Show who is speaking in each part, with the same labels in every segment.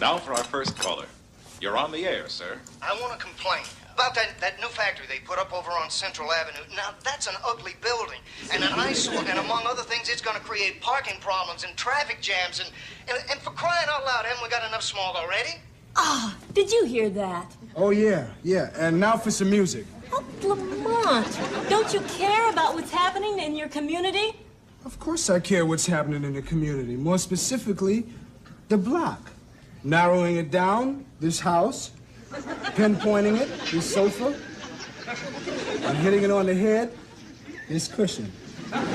Speaker 1: Now for our first caller. You're on the air, sir.
Speaker 2: I want to complain about that new factory they put up over on Central Avenue. Now, that's an ugly building and an eyesore, and among other things, it's going to create parking problems and traffic jams, and for crying out loud, haven't we got enough smog already?
Speaker 3: Ah, did you hear that?
Speaker 4: Oh, yeah. And now for some music.
Speaker 3: Oh, Lamont, don't you care about what's happening in your community?
Speaker 4: Of course I care what's happening in the community. More specifically, the block. Narrowing it down, this house. Pinpointing it, this sofa. And hitting it on the head, this cushion.
Speaker 3: Lamont,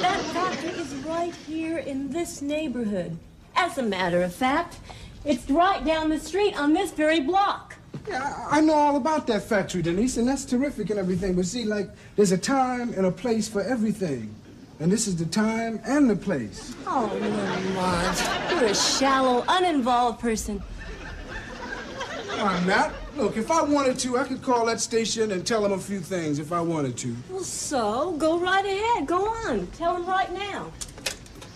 Speaker 3: that factory is right here in this neighborhood. As a matter of fact, it's right down the street on this very block.
Speaker 4: Yeah, I know all about that factory, Denise, and that's terrific and everything. But see, like, there's a time and a place for everything. And this is the time and the place.
Speaker 3: Oh, Lamont, you're a shallow, uninvolved person.
Speaker 4: I'm not. Look, if I wanted to, I could call that station and tell them a few things if I wanted to.
Speaker 3: Well, so, go right ahead. Go on. Tell them right now.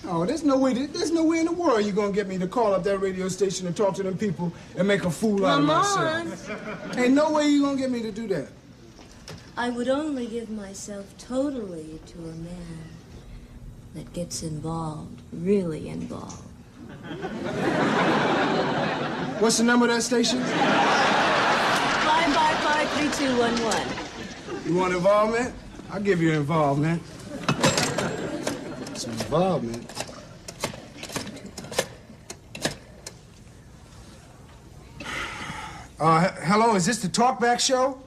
Speaker 4: Oh, there's no way in the world you're gonna get me to call up that radio station and talk to them people and make a fool out of myself. Ain't no way you're gonna get me to do that.
Speaker 3: I would only give myself totally to a man that gets involved, really involved.
Speaker 4: What's the number of that station?
Speaker 3: 555-3211.
Speaker 4: You want involvement? I'll give you involvement. Some involvement. Hello, is this the Talkback Show?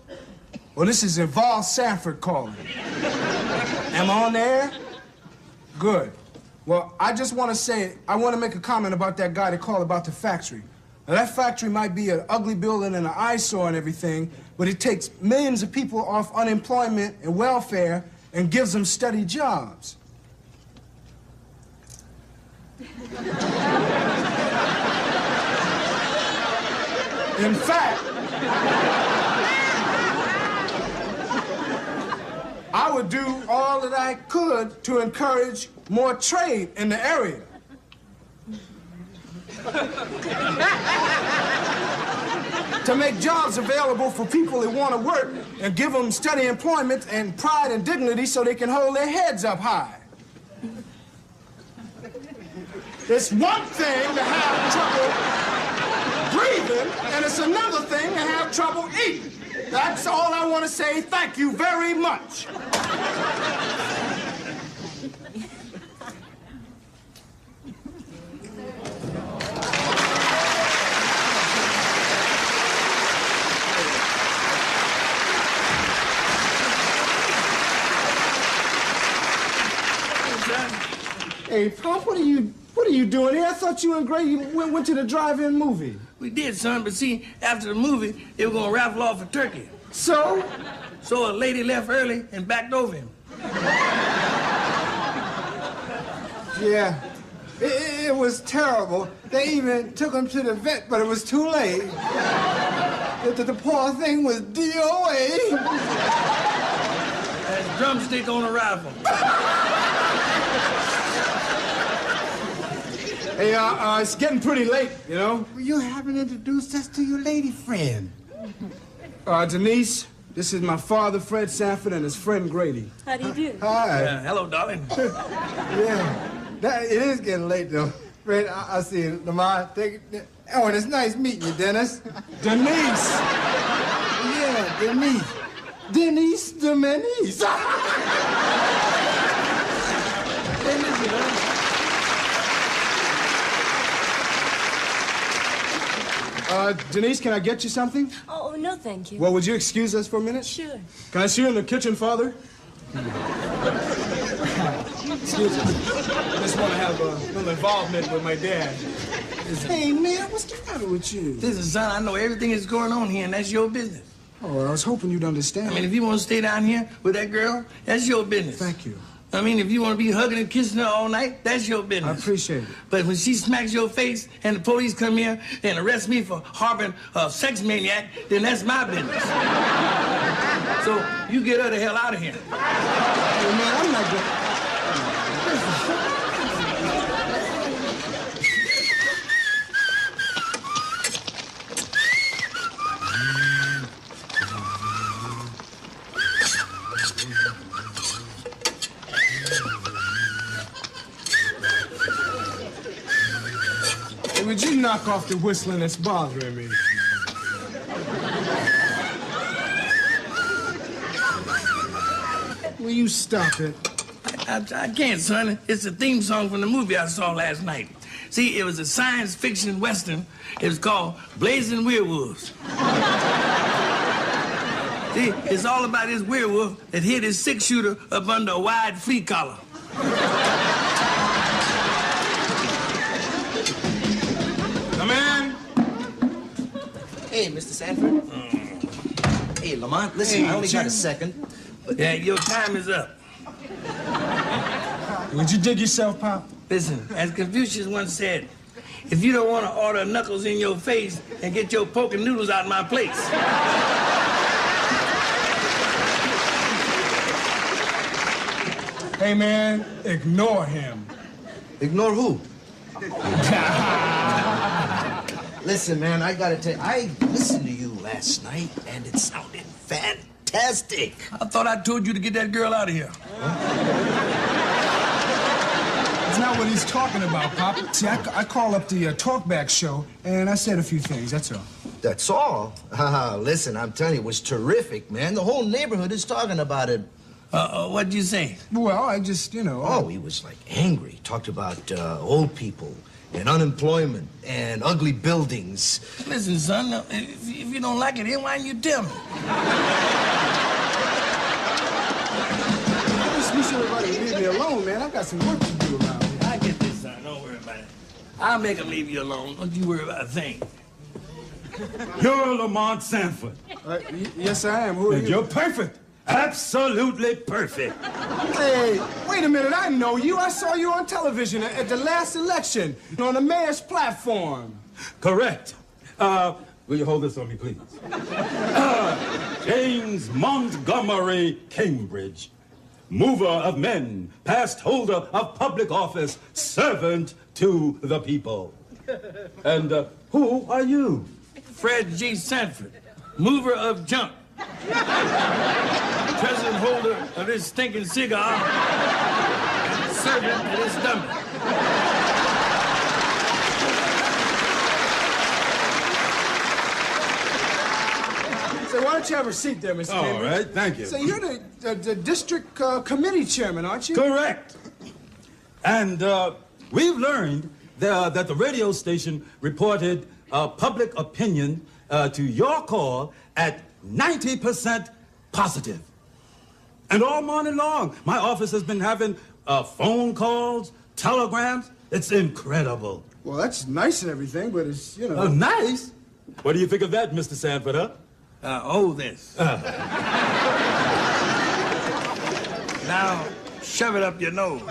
Speaker 4: Well, this is Involved Sanford calling. Am I on the air? Good. Well, I just want to say, I want to make a comment about that guy that called about the factory. Now, that factory might be an ugly building and an eyesore and everything, but it takes millions of people off unemployment and welfare and gives them steady jobs. In fact, I would do all that I could to encourage more trade in the area. To make jobs available for people that want to work and give them steady employment and pride and dignity so they can hold their heads up high. It's one thing to have trouble breathing, and it's another thing to have trouble eating. That's all I want to say. Thank you very much. Hey, Pop, what are you doing here? I thought you and Grady went to the drive-in movie.
Speaker 5: We did, son, but see, after the movie, they were gonna raffle off a turkey.
Speaker 4: So?
Speaker 5: So a lady left early and backed over him.
Speaker 4: Yeah, it was terrible. They even took him to the vet, but it was too late. The poor thing was DOA.
Speaker 5: That's drumstick on a rifle.
Speaker 4: Hey, it's getting pretty late, you know?
Speaker 6: Well, you haven't introduced us to your lady friend.
Speaker 4: Denise, this is my father, Fred Sanford, and his friend, Grady.
Speaker 3: How do you do?
Speaker 4: Hi.
Speaker 5: Hello, darling.
Speaker 6: Yeah, it is getting late, though. Fred, I see you. Lamar, oh, and it's nice meeting you, Dennis.
Speaker 4: Denise!
Speaker 6: Yeah, Denise. Denise the Denise.
Speaker 4: Denise, can I get you something?
Speaker 3: Oh, no, thank you.
Speaker 4: Well, would you excuse us for a minute?
Speaker 3: Sure.
Speaker 4: Can I see you in the kitchen, Father? Excuse us. Just want to have a little involvement with my dad.
Speaker 6: Hey, man, what's the matter with you?
Speaker 5: Listen, son, I know everything that's going on here, and that's your business.
Speaker 4: Oh, I was hoping you'd understand.
Speaker 5: I mean, if you want to stay down here with that girl, that's your business.
Speaker 4: Thank you.
Speaker 5: I mean, if you want to be hugging and kissing her all night, that's your business.
Speaker 4: I appreciate it.
Speaker 5: But when she smacks your face and the police come here and arrest me for harboring a sex maniac, then that's my business. So you get her the hell out of here.
Speaker 4: Hey, man, I'm not good. knock off the whistling that's bothering me. Will you stop it?
Speaker 5: I can't, son. It's a theme song from the movie I saw last night. See, it was a science fiction western. It was called Blazing Werewolves. See, it's all about this werewolf that hid his six-shooter up under a wide flea collar.
Speaker 4: Come in.
Speaker 7: Hey, Mr. Sanford. Hey, Lamont, listen, I only got a second. But...
Speaker 5: Yeah, your time is up.
Speaker 4: Would you dig yourself, Pop?
Speaker 5: Listen, as Confucius once said, if you don't want to order knuckles in your face, then get your poking noodles out of my place.
Speaker 4: Hey, man, ignore him.
Speaker 7: Ignore who? Listen, man, I gotta tell you, I listened to you last night, and it sounded fantastic.
Speaker 5: I thought I told you to get that girl out of here.
Speaker 4: That's not what he's talking about, Pop. See, I call up the talkback show, and I said a few things, that's all.
Speaker 7: That's all? Listen, I'm telling you, it was terrific, man. The whole neighborhood is talking about it.
Speaker 5: What'd you say?
Speaker 4: Well, I just, you know...
Speaker 7: Oh, he was, like, angry. Talked about old people and unemployment and ugly buildings.
Speaker 5: Listen, son, if you don't like it, then why didn't you tell me?
Speaker 4: I just wish everybody would leave me alone, man. I got some work to do around here.
Speaker 5: I get this, son. Don't worry about it. I'll make him leave you alone. Don't you worry about a thing.
Speaker 8: You're Lamont Sanford.
Speaker 4: Yes, I am. Who are
Speaker 8: And
Speaker 4: you?
Speaker 8: you're perfect. Absolutely perfect.
Speaker 4: Hey, wait a minute. I know you. I saw you on television at the last election on the mayor's platform.
Speaker 8: Correct. Will you hold this on me, please? James Montgomery Cambridge, mover of men, past holder of public office, servant to the people. And who are you?
Speaker 5: Fred G. Sanford, mover of junk. Present holder of this stinking cigar. Servant to this dummy.
Speaker 4: So why don't you have a seat there, Mr.
Speaker 8: All
Speaker 4: Cambridge?
Speaker 8: right, thank you.
Speaker 4: So you're the district committee chairman, aren't you?
Speaker 8: Correct. And we've learned that the radio station reported public opinion to your call at 90% positive. And all morning long, my office has been having phone calls, telegrams. It's incredible.
Speaker 4: Well, that's nice and everything, but it's, you know...
Speaker 8: Nice? What do you think of that, Mr. Sanford, huh?
Speaker 5: This. Now, shove it up your nose.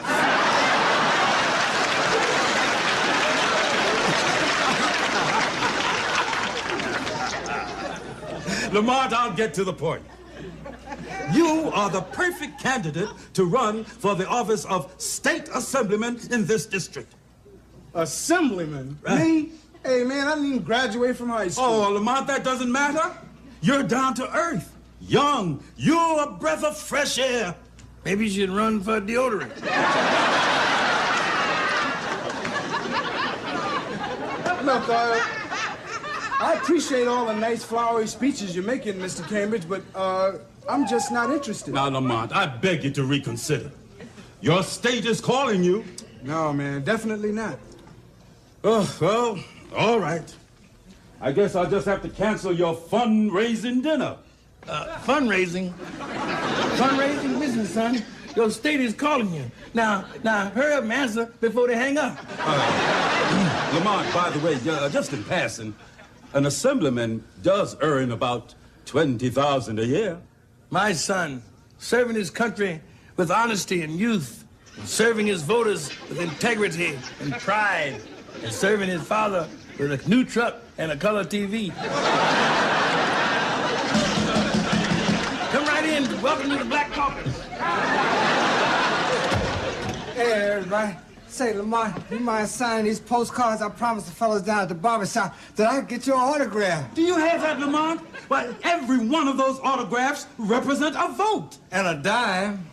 Speaker 8: Lamont, I'll get to the point. You are the perfect candidate to run for the office of State Assemblyman in this district.
Speaker 4: Assemblyman? Me? Hey, man, I didn't even graduate from high school.
Speaker 8: Oh, Lamont, that doesn't matter. You're down to earth. Young. You're a breath of fresh air.
Speaker 5: Maybe you should run for deodorant.
Speaker 4: Look, I appreciate all the nice flowery speeches you're making, Mr. Cambridge, but I'm just not interested.
Speaker 8: Now, Lamont, I beg you to reconsider. Your state is calling you.
Speaker 4: No, man, definitely not.
Speaker 8: Oh, well, all right. I guess I'll just have to cancel your fundraising dinner.
Speaker 5: Fundraising? Fundraising? Listen, son, your state is calling you. Now, hurry up and answer before they hang up.
Speaker 8: Lamont, by the way, just in passing, an assemblyman does earn about $20,000 a year.
Speaker 5: My son, serving his country with honesty and youth, and serving his voters with integrity and pride, and serving his father with a new truck and a color TV. Come right in. Welcome to the Black Caucus.
Speaker 6: Hey, everybody. Say, Lamont, you mind signing these postcards I promised the fellas down at the barbershop that I could get your autograph?
Speaker 8: Do you have that, Lamont? Well, every one of those autographs represent a vote.
Speaker 6: And a dime.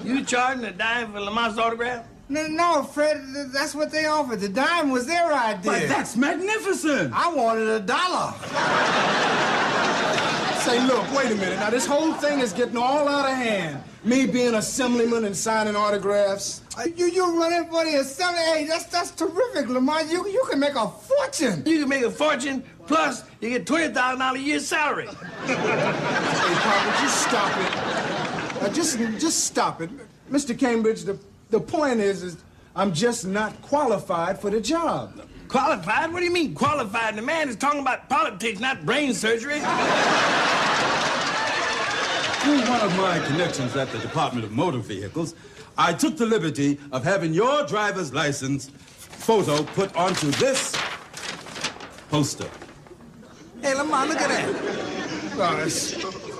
Speaker 5: You charging a dime for Lamont's autograph?
Speaker 6: No, Fred, that's what they offered. The dime was their idea.
Speaker 8: But that's magnificent.
Speaker 6: I wanted $1.
Speaker 4: Say, look, wait a minute. Now, this whole thing is getting all out of hand. Me being assemblyman and signing autographs.
Speaker 6: You running for the assembly? Hey, that's terrific, Lamont. You can make a fortune.
Speaker 5: You can make a fortune, plus you get $20,000 a year salary.
Speaker 4: Hey, Papa, just stop it. Just stop it. Mr. Cambridge, the point is I'm just not qualified for the job.
Speaker 5: Qualified? What do you mean qualified? The man is talking about politics, not brain surgery.
Speaker 8: Through one of my connections at the Department of Motor Vehicles, I took the liberty of having your driver's license photo put onto this poster.
Speaker 5: Hey, Lamont, look at that.
Speaker 4: Well, it's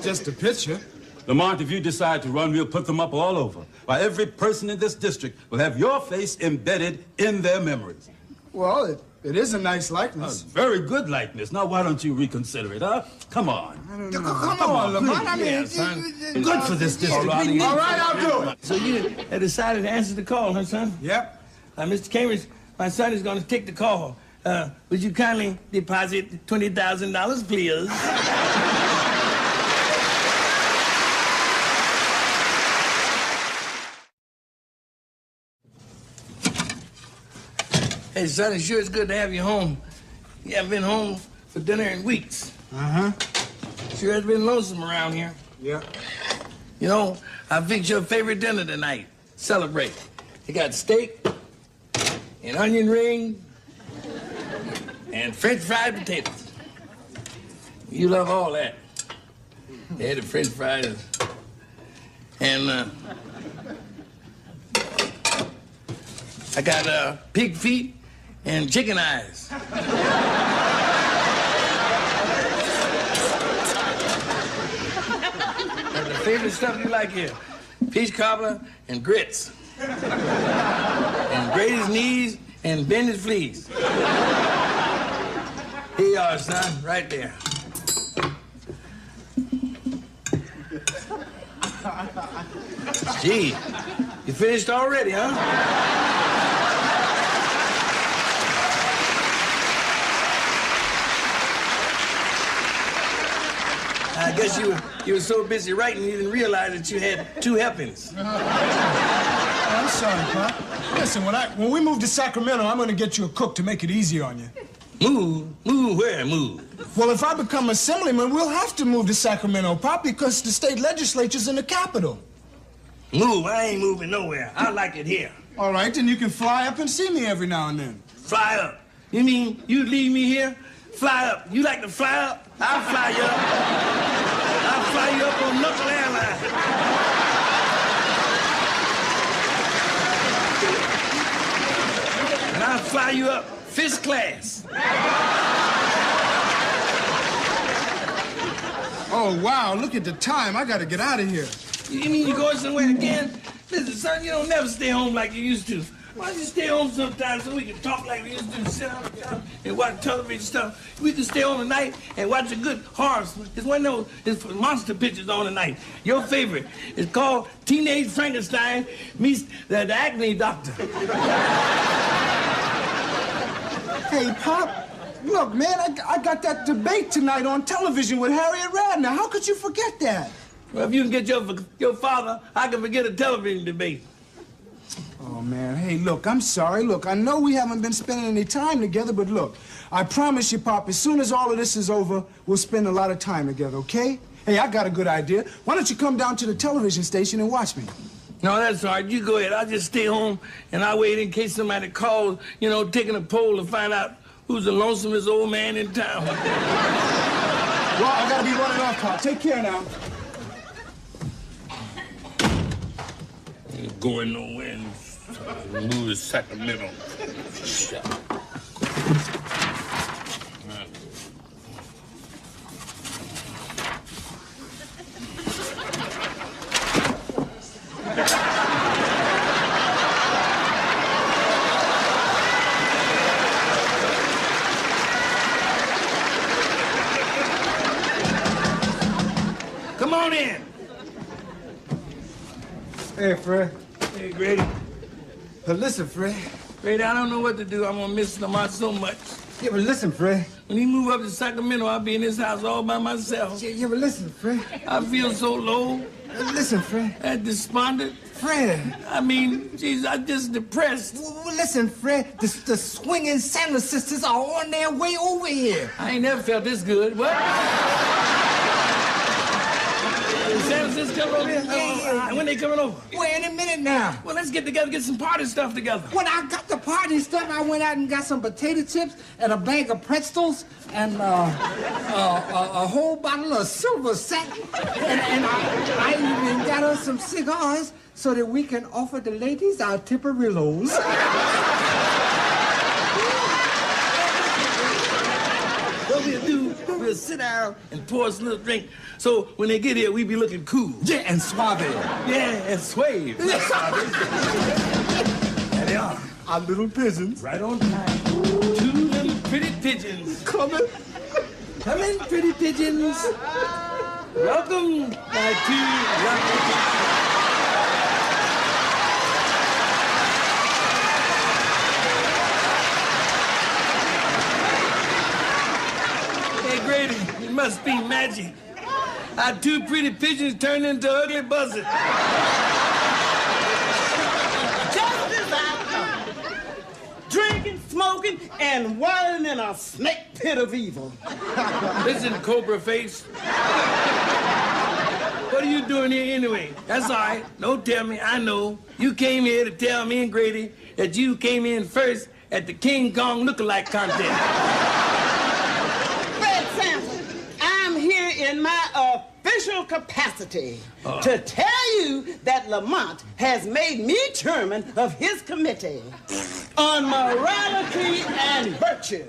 Speaker 4: just a picture.
Speaker 8: Lamont, if you decide to run, we'll put them up all over. Why, every person in this district will have your face embedded in their memories.
Speaker 4: Well, it is a nice likeness.
Speaker 8: A very good likeness. Now, why don't you reconsider it, huh? Come on.
Speaker 6: Come on, Lamont. I mean,
Speaker 5: Yeah, son.
Speaker 8: Good for this district.
Speaker 4: All right, I'll do it.
Speaker 5: So you have decided to answer the call, huh, son?
Speaker 4: Yep.
Speaker 5: Mr. Cambridge, my son is going to take the call. Would you kindly deposit $20,000, please? Hey, son, it sure is good to have you home. You haven't been home for dinner in weeks.
Speaker 4: Uh-huh.
Speaker 5: Sure has been lonesome around here.
Speaker 4: Yeah.
Speaker 5: You know, I fixed your favorite dinner tonight. Celebrate. They got steak and onion ring and French fried potatoes. You love all that. They had the French fries and I got pig feet and chicken eyes. That's the favorite stuff you like here. Peach cobbler and grits. And Grady's knees and Bendy's fleas. Here you are, son, right there. Gee, you finished already, huh? I guess you were so busy writing you didn't realize that you had 2 helpings.
Speaker 4: I'm sorry, Pop. Listen, when we move to Sacramento, I'm gonna get you a cook to make it easier on you.
Speaker 5: Move? Move where? Move?
Speaker 4: Well, if I become assemblyman, we'll have to move to Sacramento, Pop, because the state legislature's in the capital.
Speaker 5: Move? I ain't moving nowhere. I like it here.
Speaker 4: All right, then you can fly up and see me every now and then.
Speaker 5: Fly up? You mean you leave me here? Fly up. You like to fly up? I'll fly you up. I'll fly you up on Knuckle Airline. And I'll fly you up first class.
Speaker 4: Oh, wow, look at the time. I gotta get out of here.
Speaker 5: You mean you're going somewhere again? Listen, son, you don't never stay home like you used to. Why don't you stay home sometimes so we can talk like we used to, sit down and watch television stuff? We can stay home tonight and watch a good horror. It's one of those monster pictures on tonight. Your favorite. It's called Teenage Frankenstein meets the acne doctor.
Speaker 4: Hey, Pop, look, man, I got that debate tonight on television with Harriet Radner. How could you forget that?
Speaker 5: Well, if you can get your father, I can forget a television debate.
Speaker 4: Oh, man, hey, look, I'm sorry. Look, I know we haven't been spending any time together, but look, I promise you, Pop, as soon as all of this is over, we'll spend a lot of time together, okay? Hey, I got a good idea. Why don't you come down to the television station and watch me?
Speaker 5: No, that's all right. You go ahead. I'll just stay home, and I'll wait in case somebody calls, you know, taking a poll to find out who's the lonesomest old man in town.
Speaker 4: Well, I gotta be running off, Pop. Take care now.
Speaker 5: Ain't going nowhere. Move to Sacramento. Shut up. Come on in.
Speaker 6: Hey, Fred.
Speaker 5: Hey, Grady.
Speaker 6: But listen, Fred.
Speaker 5: Fred, I don't know what to do. I'm gonna miss Lamont so much.
Speaker 6: Yeah, but listen, Fred.
Speaker 5: When he move up to Sacramento, I'll be in this house all by myself.
Speaker 6: Yeah, but listen, Fred.
Speaker 5: I feel so low
Speaker 6: Listen, Fred.
Speaker 5: and despondent.
Speaker 6: Fred.
Speaker 5: I mean, jeez, I'm just depressed.
Speaker 6: Well, listen, Fred. The swinging Sandler sisters are on their way over here.
Speaker 5: I ain't never felt this good. What? San Francisco over here?
Speaker 6: Yeah.
Speaker 5: When they coming over?
Speaker 6: Well, in a minute now.
Speaker 5: Well, let's get together, get some party stuff together.
Speaker 6: When I got the party stuff, I went out and got some potato chips and a bag of pretzels and a whole bottle of silver sack. And I even got us some cigars so that we can offer the ladies our tipperillos.
Speaker 5: What we'll do, we'll sit down and pour us a little drink. So when they get here, we be looking cool.
Speaker 6: Yeah, and suave.
Speaker 5: Yeah, and swave. There they are.
Speaker 6: Our little pigeons.
Speaker 5: Right on time. Two little pretty pigeons.
Speaker 6: Coming.
Speaker 5: Come in, pretty pigeons. Welcome, my two lovely pigeons. Hey, Grady, it must be magic. Our two pretty pigeons turned into ugly buzzards.
Speaker 9: Just as I thought. Drinking, smoking, and wallowing in a snake pit of evil.
Speaker 5: Listen, Cobra Face. What are you doing here anyway? That's all right. Don't tell me. I know. You came here to tell me and Grady that you came in first at the King Kong lookalike contest.
Speaker 9: Fred Sanford, I'm here in my official capacity to tell you that Lamont has made me chairman of his committee on morality and virtue.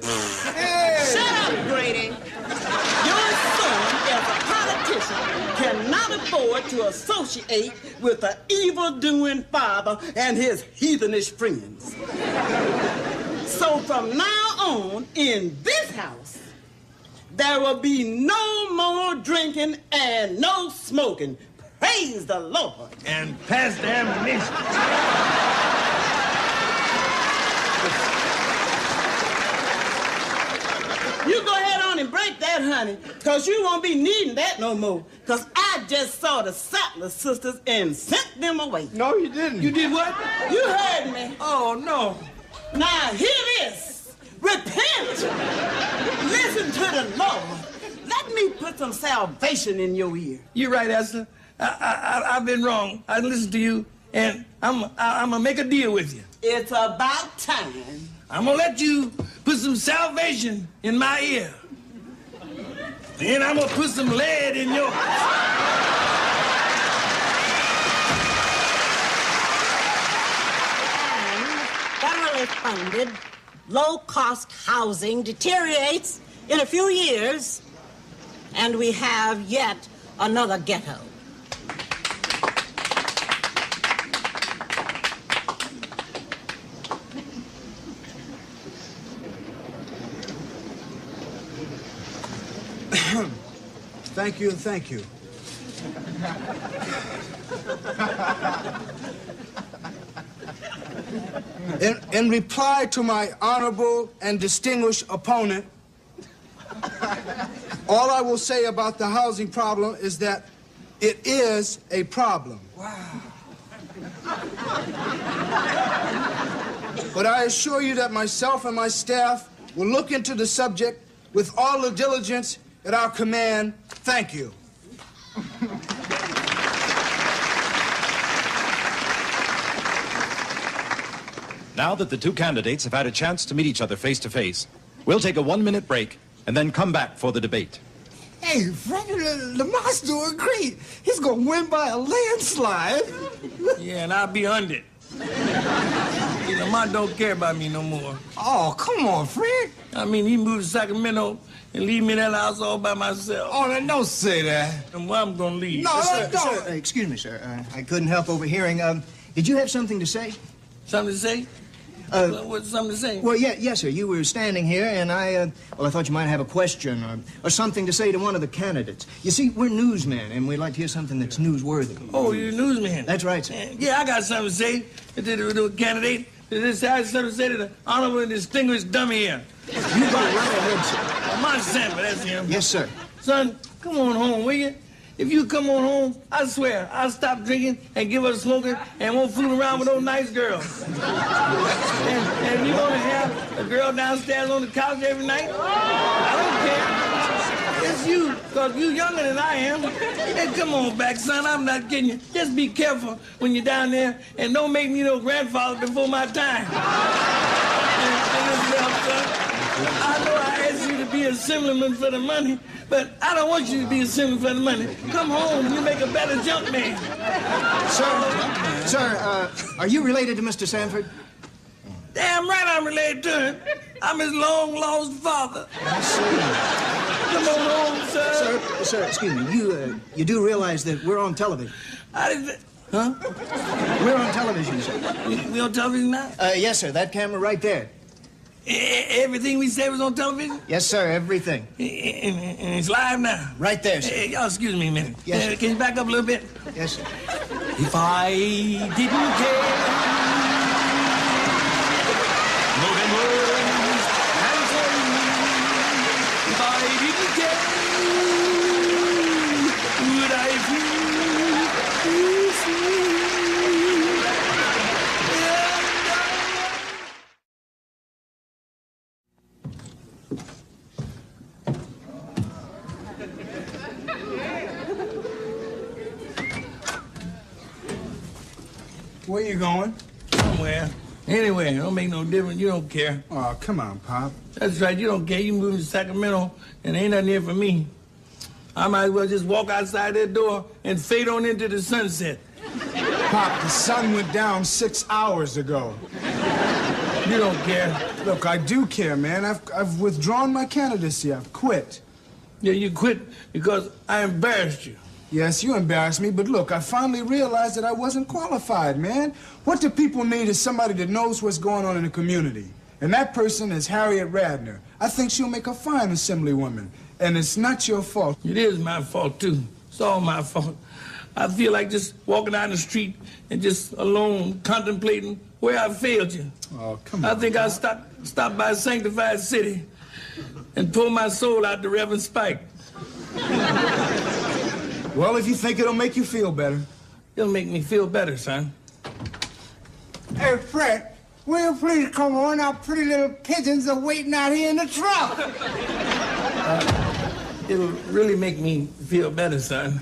Speaker 9: Hey. Shut up, Grady. Your son, as a politician, cannot afford to associate with an evil-doing father and his heathenish friends. So from now on, in this house, there will be no more drinking and no smoking. Praise the Lord.
Speaker 5: And pass the ammunition.
Speaker 9: You go ahead on and break that, honey, because you won't be needing that no more. Because I just saw the Sattler sisters and sent them away.
Speaker 6: No, you didn't.
Speaker 5: You did what?
Speaker 9: You heard me.
Speaker 5: Oh, no.
Speaker 9: Now, hear this. Repent. Listen to the Lord. Let me put some salvation in your ear.
Speaker 5: You're right, Esther. I've been wrong. I listened to you, and I'm gonna make a deal with you.
Speaker 9: It's about time.
Speaker 5: I'm gonna let you put some salvation in my ear. Then I'm gonna put some lead in yours.
Speaker 10: Federally funded, low-cost housing deteriorates in a few years, and we have yet another ghetto.
Speaker 4: Thank you, thank you. In reply to my honorable and distinguished opponent, all I will say about the housing problem is that it is a problem. Wow. But I assure you that myself and my staff will look into the subject with all the diligence at our command. Thank you.
Speaker 1: Now that the two candidates have had a chance to meet each other face to face, we'll take a 1-minute break and then come back for the debate.
Speaker 6: Hey, Frank, Lamont's doing great. He's gonna win by a landslide.
Speaker 5: Yeah, and I'll be under it. Lamont don't care about me no more.
Speaker 6: Oh, come on, Frank.
Speaker 5: I mean, he moved to Sacramento and leave me in that house all by myself.
Speaker 6: Oh, now don't say that.
Speaker 5: And I'm gonna leave.
Speaker 6: No,
Speaker 11: Sir,
Speaker 6: don't.
Speaker 11: excuse me, sir. I couldn't help overhearing. Did you have something to say?
Speaker 5: Something to say? What's something to say?
Speaker 2: Well, yes, sir. You were standing here, and I thought you might have a question or something to say to one of the candidates. You see, we're newsmen, and we'd like to hear something that's newsworthy.
Speaker 5: Oh, you're a newsman?
Speaker 2: That's right, sir.
Speaker 5: Yeah, I got something to say to the candidate. I have something to say to the honorable and distinguished dummy here.
Speaker 2: You go right ahead, sir.
Speaker 5: Lamont Sanford, that's him.
Speaker 2: Yes, sir.
Speaker 5: Son, come on home, will you? If you come on home, I swear, I'll stop drinking and give up smoking and won't fool around with those nice girls. and if you want to have a girl downstairs on the couch every night, I don't care. It's you, because you're younger than I am. And come on back, son, I'm not kidding you. Just be careful when you're down there and don't make me no grandfather before my time. I know I asked you to be a Assemblyman for the money, but I don't want you to be a Assemblyman for the money. Come home, you make a better junk man.
Speaker 2: Sir, are you related to Mr. Sanford?
Speaker 5: Damn right I'm related to him. I'm his long-lost father.
Speaker 2: I see.
Speaker 5: Come on home, sir.
Speaker 2: Sir, excuse me. You do realize that we're on television?
Speaker 5: Huh?
Speaker 2: We're on television, sir.
Speaker 5: We on television now?
Speaker 2: Yes, sir. That camera right there.
Speaker 5: Everything we said was on television?
Speaker 2: Yes, sir. Everything.
Speaker 5: And it's live now?
Speaker 2: Right there, sir.
Speaker 5: Hey, y'all, excuse me a minute.
Speaker 2: Yes, sir.
Speaker 5: Can you back up a little bit?
Speaker 2: Yes, sir.
Speaker 5: If I didn't care, more than words can tell you. If I didn't care, would I feel easy?
Speaker 4: Where you going?
Speaker 5: Somewhere. Anywhere. It don't make no difference. You don't care.
Speaker 4: Oh, come on, Pop.
Speaker 5: That's right. You don't care. You move to Sacramento, and ain't nothing here for me. I might as well just walk outside that door and fade on into the sunset.
Speaker 4: Pop, the sun went down 6 hours ago.
Speaker 5: You don't care.
Speaker 4: Look, I do care, man. I've withdrawn my candidacy. I've quit.
Speaker 5: Yeah, you quit because I embarrassed you.
Speaker 4: Yes, you embarrassed me, but look, I finally realized that I wasn't qualified, man. What the people need is somebody that knows what's going on in the community. And that person is Harriet Radner. I think she'll make a fine assemblywoman. And it's not your fault.
Speaker 5: It is my fault, too. It's all my fault. I feel like just walking down the street and just alone contemplating where I failed you.
Speaker 4: Oh, come on.
Speaker 5: I think I'll stop by Sanctified City and pour my soul out to Reverend Spike.
Speaker 4: Well, if you think it'll make you feel better.
Speaker 5: It'll make me feel better, son.
Speaker 6: Hey, Fred, will you please come on? Our pretty little pigeons are waiting out here in the truck.
Speaker 5: It'll really make me feel better, son.